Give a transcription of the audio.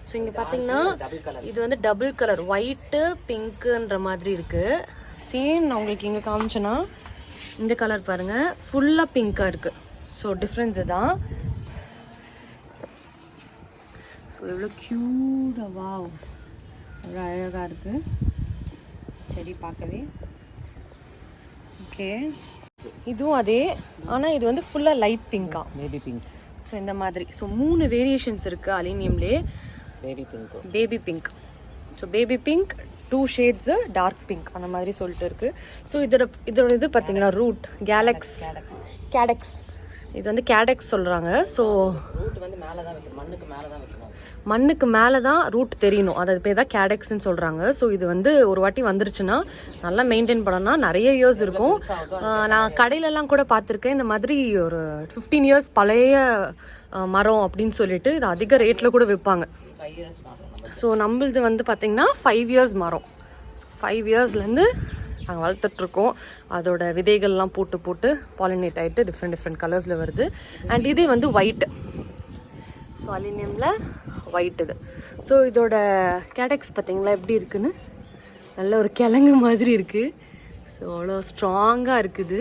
So இங்கே பார்த்தீங்கன்னா இது வந்து டபுள் கலர் ஒயிட்டு பிங்க்குன்ற மாதிரி இருக்குது. சேம் நான் உங்களுக்கு இங்கே காமிச்சேன்னா இந்த கலர் பாருங்கள் ஃபுல்லாக பிங்காக இருக்குது. ஸோ டிஃப்ரென்ஸு தான். ஸோ எவ்வளோ க்யூட்டாக வா அவ்வளோ அழகாக இருக்குது செடி பார்க்கவே. ஓகே இதுவும் அதே, ஆனால் இது வந்து ஃபுல்லாக லைட் பிங்காக பேபி பிங்க். ஸோ இந்த மாதிரி. ஸோ 3 வேரியேஷன்ஸ் இருக்குது அலினியம்லே. Baby pink so baby pink 2 shades dark pink அந்த மாதிரி சொல்லிட்டு இருக்குது. ஸோ இதோட இது பார்த்தீங்கன்னா ரூட் கேடெக்ஸ் இது வந்து கேடெக்ஸ் சொல்கிறாங்க. ஸோ ரூட் வந்து மேலே தான் வைக்கணும், மண்ணுக்கு மேலே தான் வைக்கணும். மண்ணுக்கு மேலே தான் ரூட் தெரியணும், அது பேர் தான் கேடெக்ஸ்ன்னு சொல்கிறாங்க. ஸோ இது வந்து ஒரு வாட்டி வந்துருச்சுன்னா நல்லா மெயின்டைன் பண்ணோன்னா நிறைய இயர்ஸ் இருக்கும். நான் கடையிலலாம் கூட பார்த்துருக்கேன் இந்த மாதிரி ஒரு 15 இயர்ஸ் பழைய மரம் அப்படின்னு சொல்லிட்டு இது அதிக ரேட்டில் கூட விற்பாங்க. ஸோ நம்மளது வந்து பார்த்திங்கன்னா 5 இயர்ஸ் மரம். 5 இயர்ஸ்லேருந்து நாங்கள் வளர்த்துட்ருக்கோம். அதோட விதைகள்லாம் போட்டு பாலினேட் ஆகிட்டு டிஃப்ரெண்ட் கலர்ஸில் வருது. அண்ட் இதே வந்து ஒயிட்டு. ஸோ அலினியமில் ஒயிட் இது. ஸோ இதோட கேடெக்ஸ் பார்த்திங்களா எப்படி இருக்குன்னு, நல்ல ஒரு கிழங்கு மாதிரி இருக்குது. ஸோ அவ்வளோ ஸ்ட்ராங்காக இருக்குது.